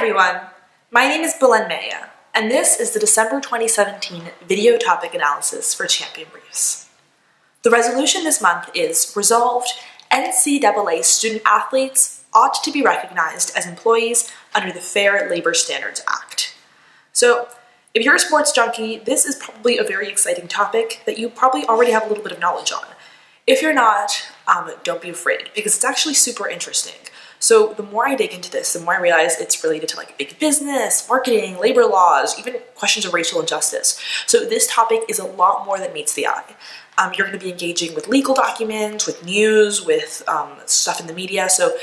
everyone, my name is Belen Mella, and this is the December 2017 video topic analysis for Champion Briefs. The resolution this month is resolved: NCAA student athletes ought to be recognized as employees under the Fair Labor Standards Act. So, if you're a sports junkie, this is probably a very exciting topic that you probably already have a little bit of knowledge on. If you're not, don't be afraid, because it's actually super interesting. So the more I dig into this, the more I realize it's related to like big business, marketing, labor laws, even questions of racial injustice. So this topic is a lot more than meets the eye. You're going to be engaging with legal documents, with news, with stuff in the media, so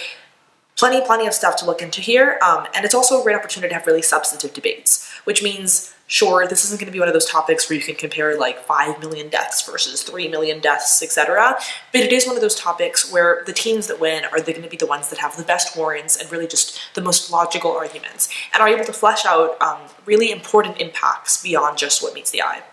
plenty of stuff to look into here, and it's also a great opportunity to have really substantive debates, which means, sure, this isn't going to be one of those topics where you can compare like 5 million deaths versus 3 million deaths, etc., but it is one of those topics where the teams that win are going to be the ones that have the best warrants and really just the most logical arguments, and are able to flesh out really important impacts beyond just what meets the eye.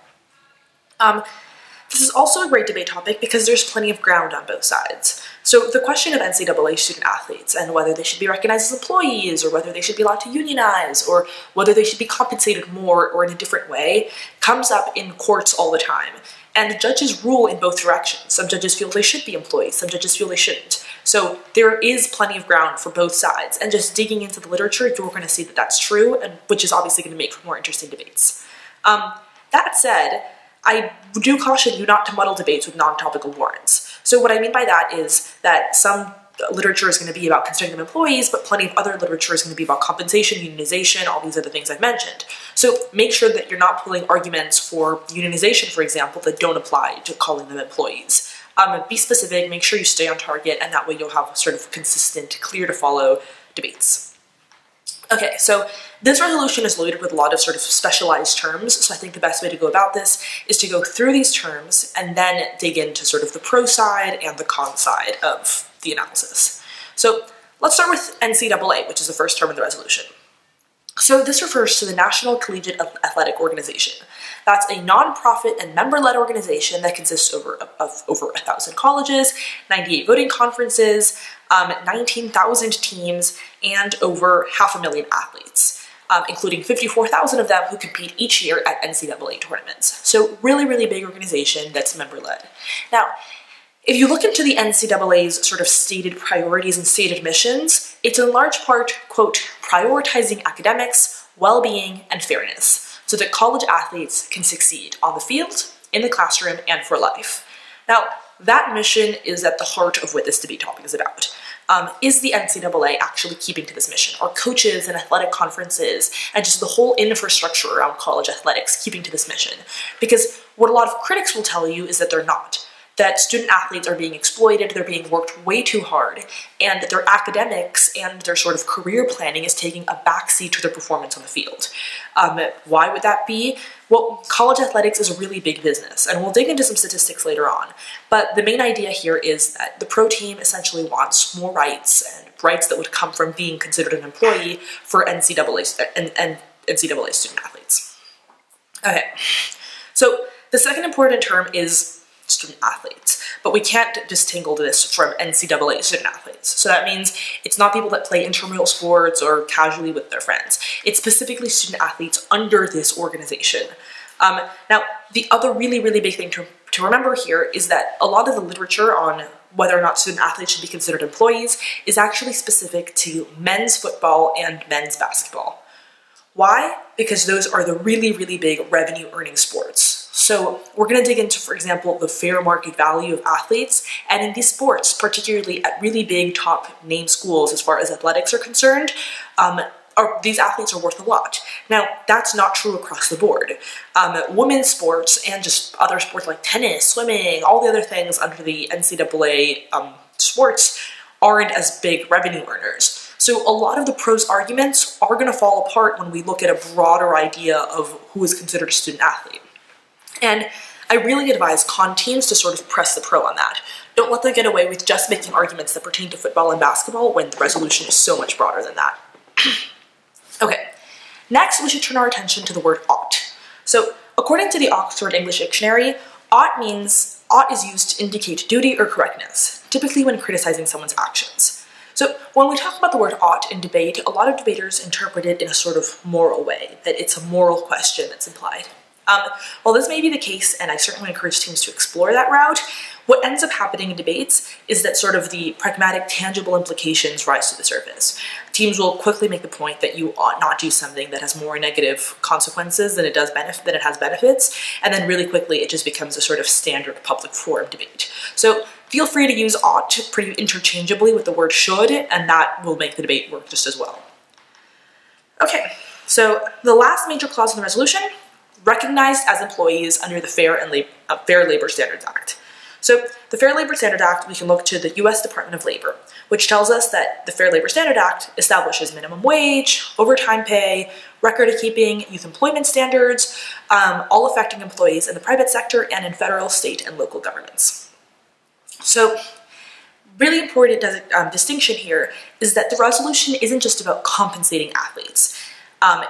This is also a great debate topic because there's plenty of ground on both sides. So the question of NCAA student athletes and whether they should be recognized as employees, or whether they should be allowed to unionize, or whether they should be compensated more or in a different way, comes up in courts all the time. And judges rule in both directions. Some judges feel they should be employees, some judges feel they shouldn't. So there is plenty of ground for both sides, and just digging into the literature, you're going to see that that's true, and which is obviously going to make for more interesting debates. That said, I do caution you not to muddle debates with non-topical warrants. So what I mean by that is that some literature is going to be about considering them employees, but plenty of other literature is going to be about compensation, unionization, all these other things I've mentioned. So make sure that you're not pulling arguments for unionization, for example, that don't apply to calling them employees. Be specific, make sure you stay on target, and that way you'll have sort of consistent, clear to follow debates. Okay, so this resolution is loaded with a lot of sort of specialized terms, so I think the best way to go about this is to go through these terms and then dig into sort of the pro side and the con side of the analysis. So let's start with NCAA, which is the first term of the resolution. So this refers to the National Collegiate Athletic Organization. That's a nonprofit and member-led organization that consists of over 1,000 colleges, 98 voting conferences, 19,000 teams, and over 500,000 athletes, including 54,000 of them who compete each year at NCAA tournaments. So really big organization that's member-led. Now, if you look into the NCAA's sort of stated priorities and stated missions, it's in large part, quote, prioritizing academics, well-being, and fairness, so that college athletes can succeed on the field, in the classroom, and for life. Now, that mission is at the heart of what this debate topic is about. Is the NCAA actually keeping to this mission? Are coaches and athletic conferences and just the whole infrastructure around college athletics keeping to this mission? Because what a lot of critics will tell you is that they're not. That student athletes are being exploited, they're being worked way too hard, and that their academics and their sort of career planning is taking a backseat to their performance on the field. Why would that be? Well, college athletics is a really big business, and we'll dig into some statistics later on, but the main idea here is that the pro team essentially wants more rights, and rights that would come from being considered an employee for NCAA student athletes. Okay, so the second important term is student athletes, but we can't disentangle this from NCAA student athletes. So that means it's not people that play intramural sports or casually with their friends. It's specifically student athletes under this organization. Now, the other really big thing to remember here is that a lot of the literature on whether or not student athletes should be considered employees is actually specific to men's football and men's basketball. Why? Because those are the really big revenue earning sports. So we're going to dig into, for example, the fair market value of athletes, and in these sports, particularly at really big top name schools as far as athletics are concerned, these athletes are worth a lot. Now, that's not true across the board. Women's sports and just other sports like tennis, swimming, all the other things under the NCAA sports aren't as big revenue earners. So a lot of the pros arguments are going to fall apart when we look at a broader idea of who is considered a student athlete. And I really advise con teams to sort of press the pro on that. Don't let them get away with just making arguments that pertain to football and basketball when the resolution is so much broader than that. Okay, next we should turn our attention to the word ought. So according to the Oxford English Dictionary, ought is used to indicate duty or correctness, typically when criticizing someone's actions. So when we talk about the word ought in debate, a lot of debaters interpret it in a sort of moral way, that it's a moral question that's implied. While this may be the case, and I certainly encourage teams to explore that route, what ends up happening in debates is that sort of the pragmatic, tangible implications rise to the surface. Teams will quickly make the point that you ought not do something that has more negative consequences than it has benefits, and then really quickly it just becomes a sort of standard public forum debate. So feel free to use ought pretty interchangeably with the word should, and that will make the debate work just as well. Okay, so the last major clause in the resolution, recognized as employees under the Fair Labor Standards Act. So the Fair Labor Standards Act, we can look to the US Department of Labor, which tells us that the Fair Labor Standards Act establishes minimum wage, overtime pay, record-keeping, youth employment standards, all affecting employees in the private sector and in federal, state, and local governments. So really important distinction here is that the resolution isn't just about compensating athletes.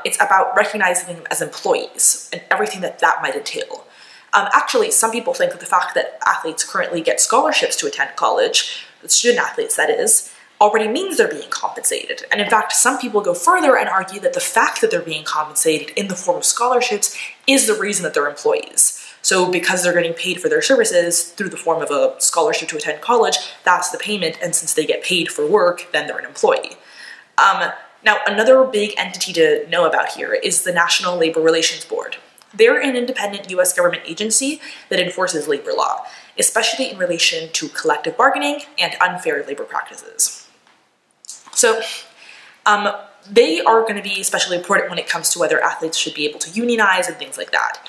It's about recognizing them as employees and everything that that might entail. Actually, some people think that the fact that athletes currently get scholarships to attend college, student athletes that is, already means they're being compensated. And in fact, some people go further and argue that the fact that they're being compensated in the form of scholarships is the reason that they're employees. So because they're getting paid for their services through the form of a scholarship to attend college, that's the payment, and since they get paid for work, then they're an employee. Now, another big entity to know about here is the National Labor Relations Board. They're an independent US government agency that enforces labor law, especially in relation to collective bargaining and unfair labor practices. So they are going to be especially important when it comes to whether athletes should be able to unionize and things like that,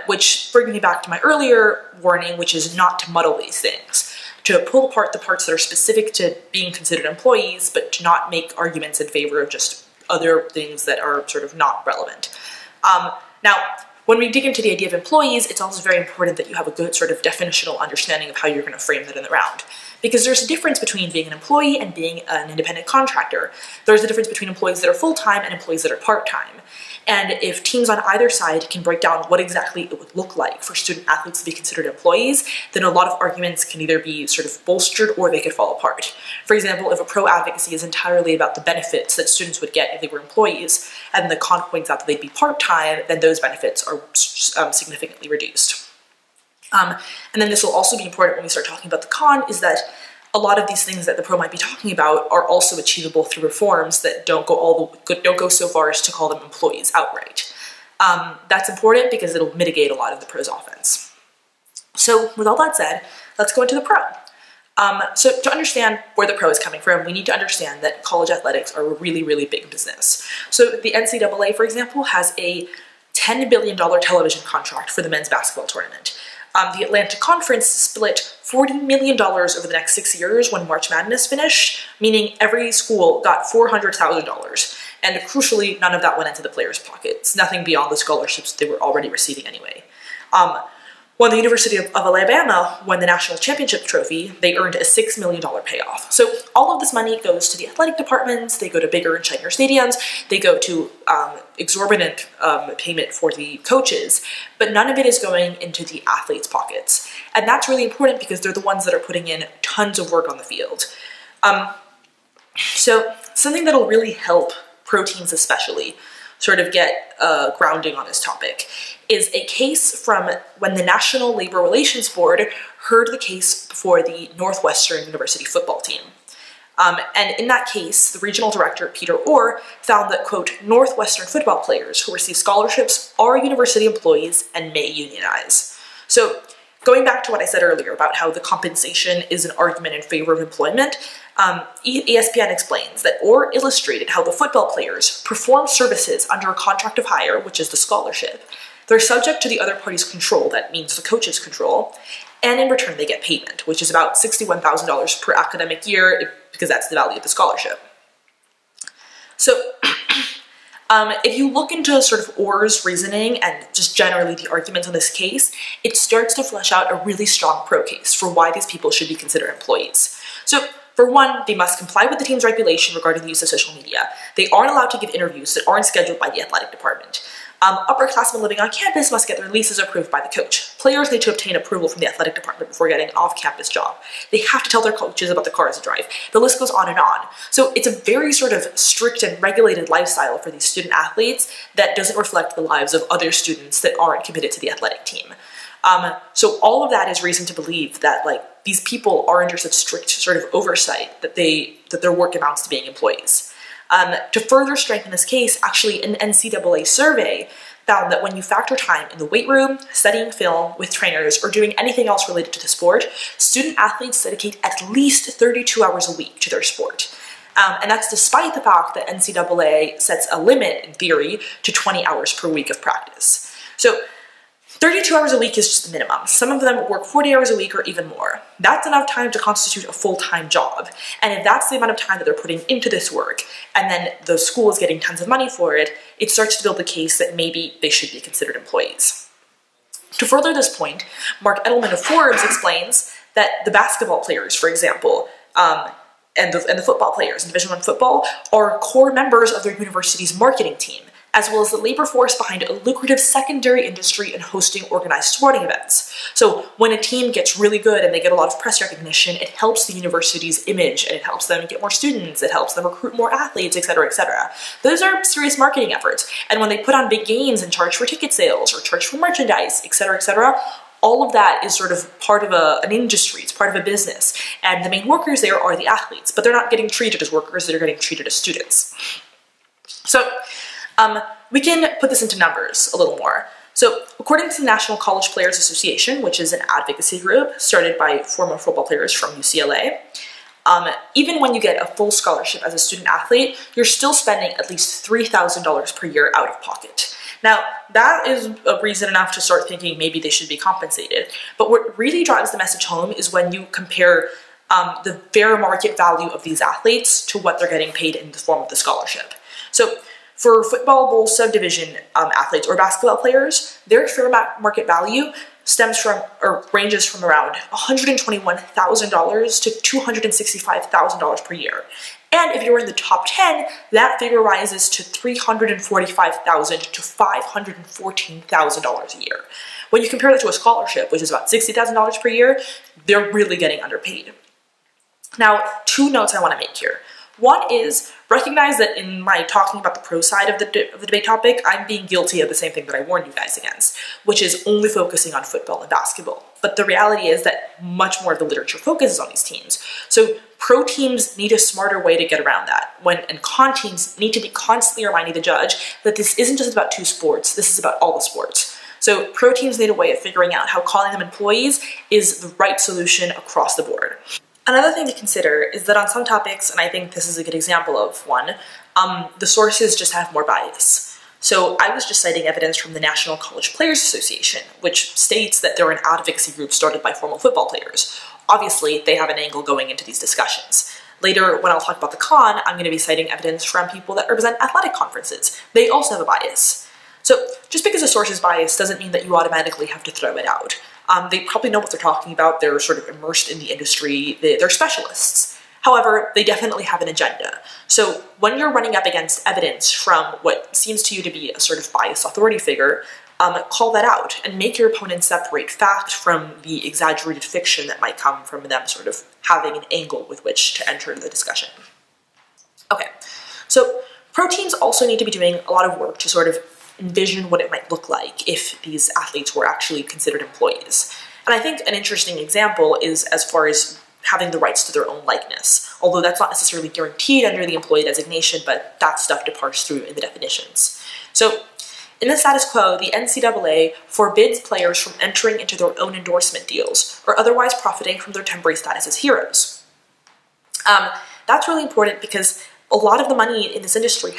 which brings me back to my earlier warning, which is not to muddle these things, to pull apart the parts that are specific to being considered employees, but to not make arguments in favor of just other things that are sort of not relevant. Now, when we dig into the idea of employees, it's also very important that you have a good sort of definitional understanding of how you're going to frame that in the round. Because there's a difference between being an employee and being an independent contractor. There's a difference between employees that are full-time and employees that are part-time. And if teams on either side can break down what exactly it would look like for student athletes to be considered employees, then a lot of arguments can either be sort of bolstered or they could fall apart. For example, if a pro-advocacy is entirely about the benefits that students would get if they were employees, and the con points out that they'd be part-time, then those benefits are significantly reduced. And then this will also be important when we start talking about the con, is that a lot of these things that the pro might be talking about are also achievable through reforms that don't go so far as to call them employees outright. That's important because it'll mitigate a lot of the pro's offense. So with all that said, let's go into the pro. So to understand where the pro is coming from, we need to understand that college athletics are a really, really big business. So the NCAA, for example, has a $10 billion television contract for the men's basketball tournament. The Atlantic Conference split $40 million over the next 6 years when March Madness finished, meaning every school got $400,000. And crucially, none of that went into the players' pockets, nothing beyond the scholarships they were already receiving anyway. When the University of Alabama won the national championship trophy, they earned a $6 million payoff. So all of this money goes to the athletic departments, they go to bigger and shinier stadiums, they go to exorbitant payment for the coaches, but none of it is going into the athletes' pockets. And that's really important because they're the ones that are putting in tons of work on the field. So something that'll really help pro teams especially sort of get grounding on this topic is a case from when the National Labor Relations Board heard the case before the Northwestern University football team. And in that case, the regional director, Peter Orr, found that, quote, Northwestern football players who receive scholarships are university employees and may unionize. So going back to what I said earlier about how the compensation is an argument in favor of employment, ESPN explains that Orr illustrated how the football players perform services under a contract of hire, which is the scholarship. They're subject to the other party's control, that means the coach's control, and in return they get payment, which is about $61,000 per academic year, because that's the value of the scholarship. So if you look into sort of Orr's reasoning and just generally the arguments on this case, it starts to flesh out a really strong pro case for why these people should be considered employees. So for one, they must comply with the team's regulation regarding the use of social media. They aren't allowed to give interviews that aren't scheduled by the athletic department. Upperclassmen living on campus must get their leases approved by the coach. Players need to obtain approval from the athletic department before getting an off-campus job. They have to tell their coaches about the cars they drive. The list goes on and on. So it's a very sort of strict and regulated lifestyle for these student athletes that doesn't reflect the lives of other students that aren't committed to the athletic team. So all of that is reason to believe that like these people are under such strict sort of oversight that their work amounts to being employees. To further strengthen this case, actually an NCAA survey found that when you factor time in the weight room, studying film with trainers, or doing anything else related to the sport, student athletes dedicate at least 32 hours a week to their sport. And that's despite the fact that NCAA sets a limit, in theory, to 20 hours per week of practice. So 32 hours a week is just the minimum. Some of them work 40 hours a week or even more. That's enough time to constitute a full-time job. And if that's the amount of time that they're putting into this work, and then the school is getting tons of money for it, it starts to build the case that maybe they should be considered employees. To further this point, Mark Edelman of Forbes explains that the basketball players, for example, and the football players in Division I football are core members of their university's marketing team, as well as the labor force behind a lucrative secondary industry in hosting organized sporting events. So when a team gets really good and they get a lot of press recognition, it helps the university's image and it helps them get more students, it helps them recruit more athletes, etc., etc. Those are serious marketing efforts. And when they put on big games and charge for ticket sales or charge for merchandise, etc., etc., all of that is sort of part of an industry, it's part of a business. And the main workers there are the athletes, but they're not getting treated as workers, they're getting treated as students. So, we can put this into numbers a little more. So, according to the National College Players Association, which is an advocacy group started by former football players from UCLA, even when you get a full scholarship as a student athlete, you're still spending at least $3,000 per year out of pocket. Now, that is a reason enough to start thinking maybe they should be compensated. But what really drives the message home is when you compare the fair market value of these athletes to what they're getting paid in the form of the scholarship. So, for football bowl subdivision athletes or basketball players, their fair market value stems from or ranges from around $121,000 to $265,000 per year. And if you're in the top 10, that figure rises to $345,000 to $514,000 a year. When you compare that to a scholarship, which is about $60,000 per year, they're really getting underpaid. Now, two notes I want to make here. One is, recognize that in my talking about the pro side of the debate topic, I'm being guilty of the same thing that I warned you guys against, which is only focusing on football and basketball. But the reality is that much more of the literature focuses on these teams. So pro teams need a smarter way to get around that, and con teams need to be constantly reminding the judge that this isn't just about two sports, this is about all the sports. So pro teams need a way of figuring out how calling them employees is the right solution across the board. Another thing to consider is that on some topics, and I think this is a good example of one, the sources just have more bias. So I was just citing evidence from the National College Players Association, which states that they're an advocacy group started by former football players. Obviously, they have an angle going into these discussions. Later, when I'll talk about the con, I'm going to be citing evidence from people that represent athletic conferences. They also have a bias. So just because a source is biased doesn't mean that you automatically have to throw it out. They probably know what they're talking about, they're sort of immersed in the industry, they're specialists. However, they definitely have an agenda. So when you're running up against evidence from what seems to you to be a sort of biased authority figure, call that out and make your opponent separate fact from the exaggerated fiction that might come from them sort of having an angle with which to enter the discussion. Okay, so pro teams also need to be doing a lot of work to sort of envision what it might look like if these athletes were actually considered employees. And I think an interesting example is as far as having the rights to their own likeness, although that's not necessarily guaranteed under the employee designation, but that's stuff to parse through in the definitions. So in the status quo, the NCAA forbids players from entering into their own endorsement deals or otherwise profiting from their temporary status as heroes. That's really important because a lot of the money in this industry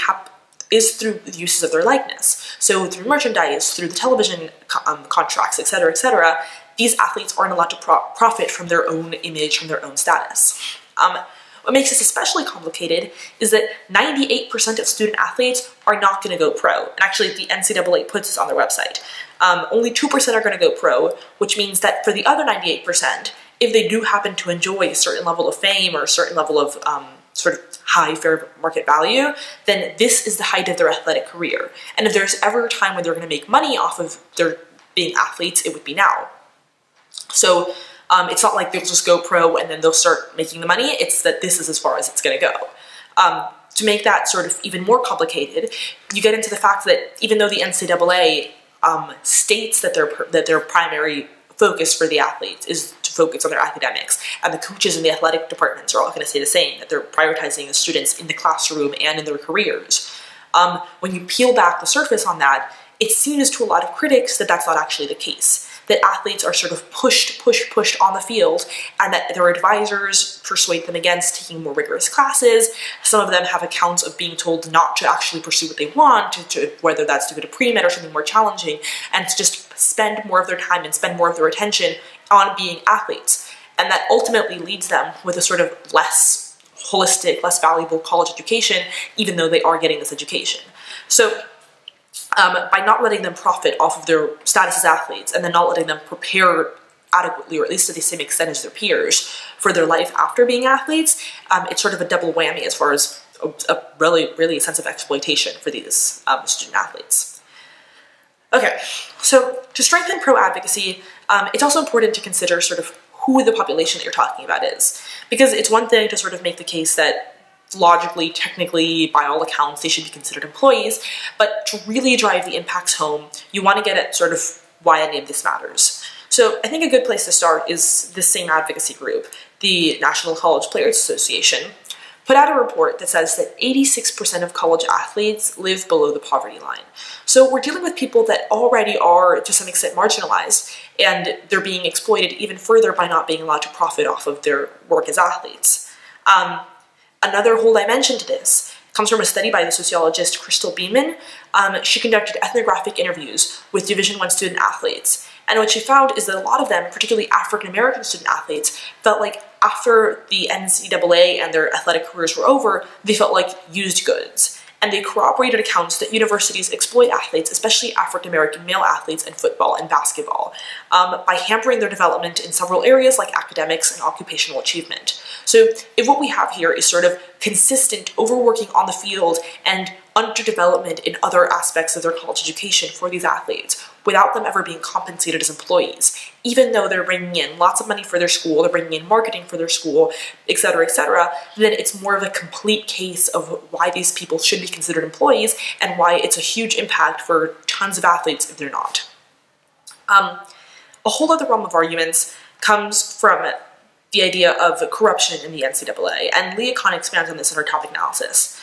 is through the uses of their likeness. So through merchandise, through the television contracts, etc., etc., these athletes aren't allowed to profit from their own image, from their own status. What makes this especially complicated is that 98% of student athletes are not going to go pro. And actually, the NCAA puts this on their website. Only 2% are going to go pro, which means that for the other 98%, if they do happen to enjoy a certain level of fame or a certain level of sort of high fair market value, then this is the height of their athletic career. And if there's ever a time when they're going to make money off of their being athletes, it would be now. So it's not like they'll just go pro and then they'll start making the money. It's that this is as far as it's going to go. To make that sort of even more complicated, you get into the fact that even though the NCAA states that their primary focus for the athletes is to focus on their academics, and the coaches in the athletic departments are all going to say the same, that they're prioritizing the students in the classroom and in their careers. When you peel back the surface on that, it seems to a lot of critics that that's not actually the case. That athletes are sort of pushed on the field, and that their advisors persuade them against taking more rigorous classes. Some of them have accounts of being told not to actually pursue what they want, whether that's to go to pre-med or something more challenging, and to just spend more of their time and spend more of their attention on being athletes. And that ultimately leads them with a sort of less holistic, less valuable college education, even though they are getting this education. So by not letting them profit off of their status as athletes, and then not letting them prepare adequately, or at least to the same extent as their peers, for their life after being athletes, it's sort of a double whammy as far as a really sense of exploitation for these student athletes. Okay, so to strengthen pro advocacy, it's also important to consider sort of who the population that you're talking about is. Because it's one thing to sort of make the case that logically, technically, by all accounts, they should be considered employees, but to really drive the impacts home, you want to get at sort of why any of this matters. So I think a good place to start is this same advocacy group, the National College Players Association, put out a report that says that 86% of college athletes live below the poverty line. So we're dealing with people that already are, to some extent, marginalized, and they're being exploited even further by not being allowed to profit off of their work as athletes. Another whole dimension to this comes from a study by the sociologist Crystal Beeman. She conducted ethnographic interviews with Division I student athletes. And what she found is that a lot of them, particularly African-American student athletes, felt like after the NCAA and their athletic careers were over, they felt like used goods. And they corroborated accounts that universities exploit athletes, especially African-American male athletes in football and basketball, by hampering their development in several areas like academics and occupational achievement. So if what we have here is sort of consistent overworking on the field and underdevelopment in other aspects of their college education for these athletes, without them ever being compensated as employees, even though they're bringing in lots of money for their school, they're bringing in marketing for their school, etc., then it's more of a complete case of why these people should be considered employees and why it's a huge impact for tons of athletes if they're not. A whole other realm of arguments comes from the idea of corruption in the NCAA, and Leah Kahn expands on this in her topic analysis.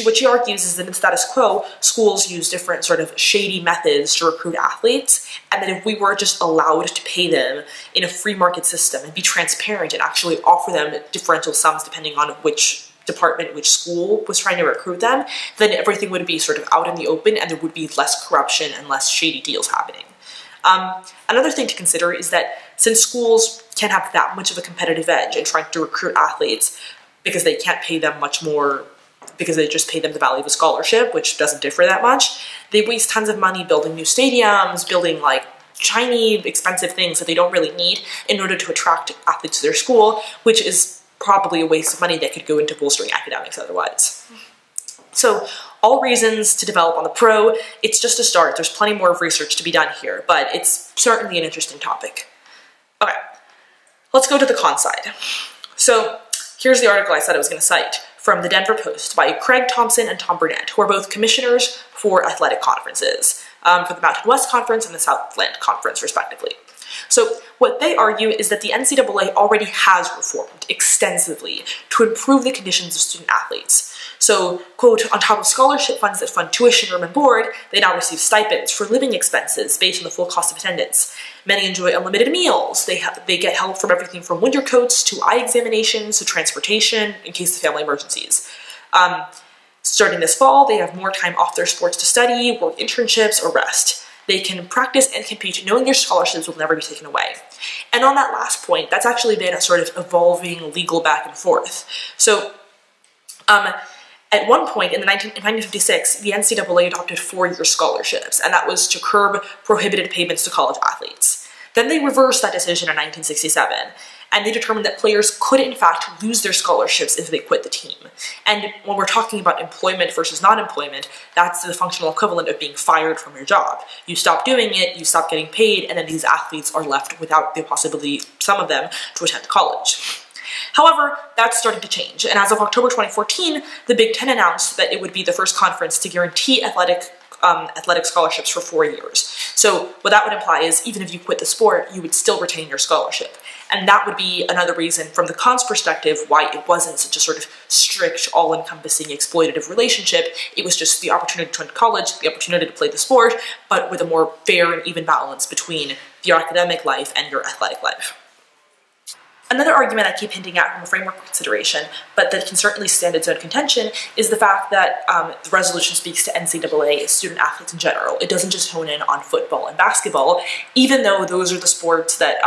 What she argues is that in the status quo, schools use different sort of shady methods to recruit athletes, and that if we were just allowed to pay them in a free market system and be transparent and actually offer them differential sums depending on which department, which school was trying to recruit them, then everything would be sort of out in the open and there would be less corruption and less shady deals happening. Another thing to consider is that since schools can't have that much of a competitive edge in trying to recruit athletes because they can't pay them much more, because they just pay them the value of a scholarship, which doesn't differ that much, they waste tons of money building new stadiums, building like shiny, expensive things that they don't really need in order to attract athletes to their school, which is probably a waste of money that could go into bolstering academics otherwise. So all reasons to develop on the pro. It's just a start. There's plenty more of research to be done here, but it's certainly an interesting topic. Okay, let's go to the con side. So here's the article I said I was going to cite from the Denver Post by Craig Thompson and Tom Burnett, who are both commissioners for athletic conferences, for the Mountain West Conference and the Southland Conference, respectively. So what they argue is that the NCAA already has reformed extensively to improve the conditions of student athletes. So, quote, on top of scholarship funds that fund tuition, room, and board, they now receive stipends for living expenses based on the full cost of attendance. Many enjoy unlimited meals. They get help from everything from winter coats to eye examinations to transportation in case of family emergencies. Starting this fall, they have more time off their sports to study, work internships, or rest. They can practice and compete knowing their scholarships will never be taken away. And on that last point, that's actually been a sort of evolving legal back and forth. So, at one point in 1956, the NCAA adopted 4-year scholarships, and that was to curb prohibited payments to college athletes. Then they reversed that decision in 1967, and they determined that players could in fact lose their scholarships if they quit the team. And when we're talking about employment versus non-employment, that's the functional equivalent of being fired from your job. You stop doing it, you stop getting paid, and then these athletes are left without the possibility, some of them, to attend college. However, that's starting to change, and as of October 2014, the Big Ten announced that it would be the first conference to guarantee athletic scholarships for 4 years. So what that would imply is even if you quit the sport, you would still retain your scholarship. And that would be another reason from the con's perspective why it wasn't such a sort of strict, all-encompassing, exploitative relationship. It was just the opportunity to attend college, the opportunity to play the sport, but with a more fair and even balance between your academic life and your athletic life. Another argument I keep hinting at from a framework consideration, but that can certainly stand its own contention, is the fact that the resolution speaks to NCAA student athletes in general. It doesn't just hone in on football and basketball, even though those are the sports that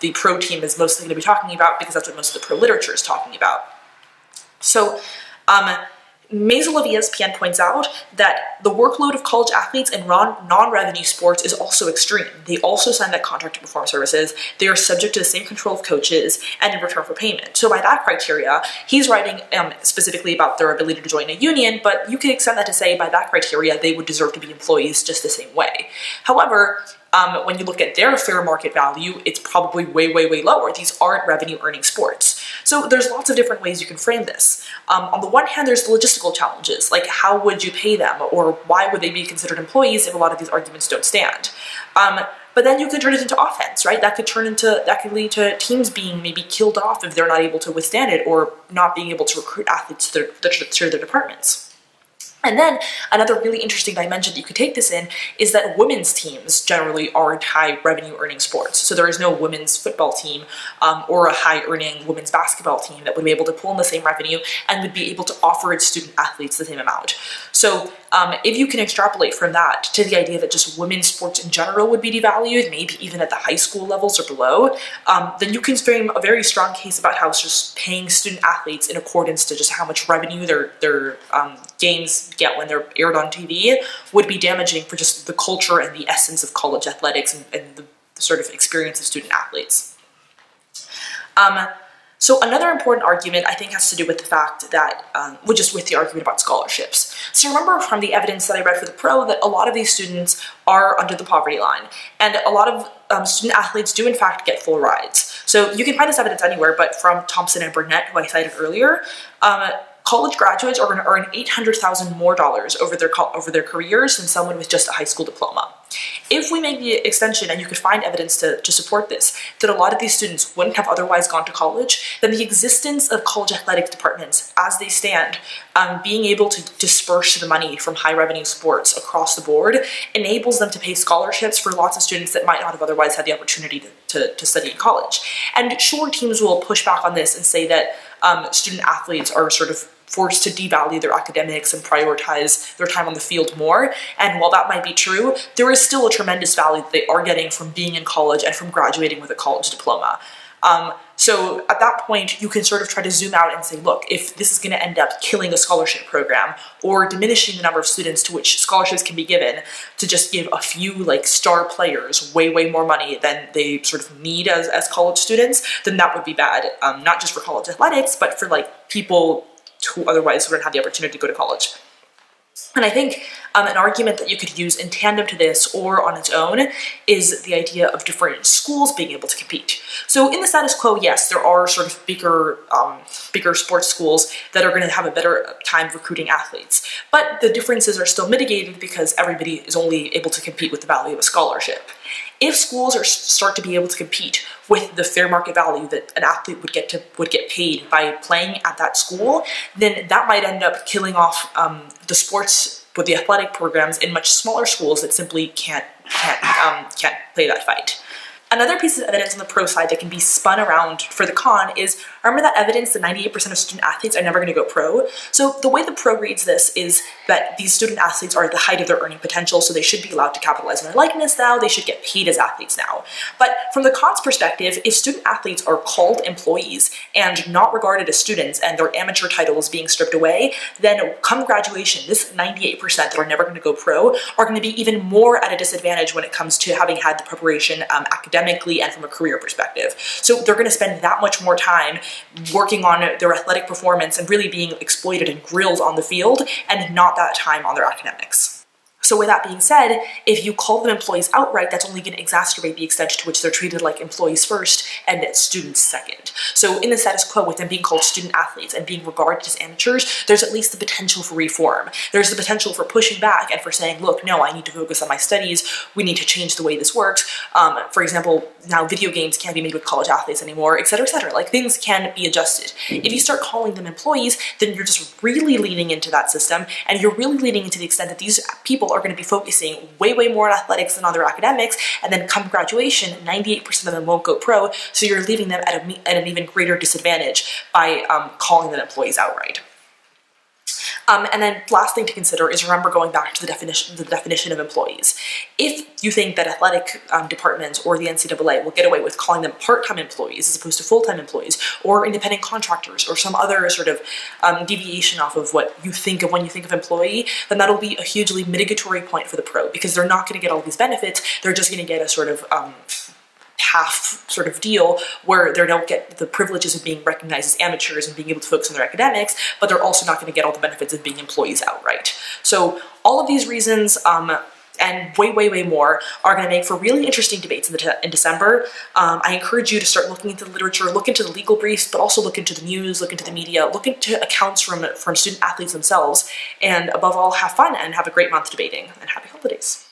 the pro team is mostly going to be talking about, because that's what most of the pro literature is talking about. So, Maisel of ESPN points out that the workload of college athletes in non-revenue sports is also extreme. They also sign that contract to perform services. They are subject to the same control of coaches and in return for payment. So by that criteria, he's writing specifically about their ability to join a union, but you can extend that to say by that criteria, they would deserve to be employees just the same way. However, when you look at their fair market value, it's probably way, way, way lower. These aren't revenue-earning sports. So there's lots of different ways you can frame this. On the one hand, there's the logistical challenges, like how would you pay them, or why would they be considered employees if a lot of these arguments don't stand? But then you can turn it into offense, right? That could lead to teams being maybe killed off if they're not able to withstand it, or not being able to recruit athletes to their departments. And then another really interesting dimension that you could take this in is that women's teams generally aren't high revenue earning sports. So there is no women's football team or a high earning women's basketball team that would be able to pull in the same revenue and would be able to offer its student athletes the same amount. So if you can extrapolate from that to the idea that just women's sports in general would be devalued, maybe even at the high school levels or below, then you can frame a very strong case about how it's just paying student athletes in accordance to just how much revenue their games get when they're aired on TV would be damaging for just the culture and the essence of college athletics and the sort of experience of student athletes. So another important argument I think has to do with the fact that, with the argument about scholarships. So remember from the evidence that I read for the pro that a lot of these students are under the poverty line, and a lot of student athletes do in fact get full rides. So you can find this evidence anywhere, but from Thompson and Burnett, who I cited earlier, college graduates are going to earn $800,000 more over their careers than someone with just a high school diploma. If we make the extension, and you could find evidence to support this, that a lot of these students wouldn't have otherwise gone to college, then the existence of college athletic departments as they stand, being able to disperse the money from high revenue sports across the board, enables them to pay scholarships for lots of students that might not have otherwise had the opportunity to study in college. And sure, teams will push back on this and say that student athletes are sort of forced to devalue their academics and prioritize their time on the field more. And while that might be true, there is still a tremendous value that they are getting from being in college and from graduating with a college diploma. So at that point, you can sort of try to zoom out and say, look, if this is going to end up killing a scholarship program or diminishing the number of students to which scholarships can be given to just give a few like star players way, way more money than they sort of need as college students, then that would be bad, not just for college athletics, but for like people who otherwise wouldn't have the opportunity to go to college. And I think an argument that you could use in tandem to this or on its own is the idea of different schools being able to compete. So in the status quo, yes, there are sort of bigger sports schools that are going to have a better time recruiting athletes. But the differences are still mitigated because everybody is only able to compete with the value of a scholarship. If schools start to be able to compete with the fair market value that an athlete would get paid by playing at that school, then that might end up killing off the sports with the athletic programs in much smaller schools that simply can't play that fight. Another piece of evidence on the pro side that can be spun around for the con is, remember that evidence that 98% of student athletes are never going to go pro? So the way the pro reads this is that these student athletes are at the height of their earning potential, so they should be allowed to capitalize on their likeness now, they should get paid as athletes now. But from the con's perspective, if student athletes are called employees and not regarded as students and their amateur title is being stripped away, then come graduation, this 98% that are never going to go pro are going to be even more at a disadvantage when it comes to having had the preparation academically academically and from a career perspective. So they're going to spend that much more time working on their athletic performance and really being exploited and grilled on the field, and not that time on their academics. So with that being said, if you call them employees outright, that's only going to exacerbate the extent to which they're treated like employees first and students second. So in the status quo, with them being called student athletes and being regarded as amateurs, there's at least the potential for reform. There's the potential for pushing back and for saying, look, no, I need to focus on my studies. We need to change the way this works. For example, now video games can't be made with college athletes anymore, et cetera, et cetera. Like, things can be adjusted. If you start calling them employees, then you're just really leaning into that system, and you're really leaning into the extent that these people are going to be focusing way more on athletics than on their academics, and then come graduation, 98% of them won't go pro, so you're leaving them at an even greater disadvantage by calling them employees outright. And then last thing to consider is, remember, going back to the definition of employees. If you think that athletic departments or the NCAA will get away with calling them part-time employees as opposed to full-time employees, or independent contractors, or some other sort of deviation off of what you think of when you think of employee, then that'll be a hugely mitigatory point for the pro, because they're not going to get all these benefits. They're just going to get a sort of half sort of deal where they don't get the privileges of being recognized as amateurs and being able to focus on their academics, but they're also not going to get all the benefits of being employees outright. So all of these reasons and way more are going to make for really interesting debates in December. I encourage you to start looking into the literature, look into the legal briefs, but also look into the news, look into the media, look into accounts from student athletes themselves, and above all, have fun and have a great month debating, and happy holidays.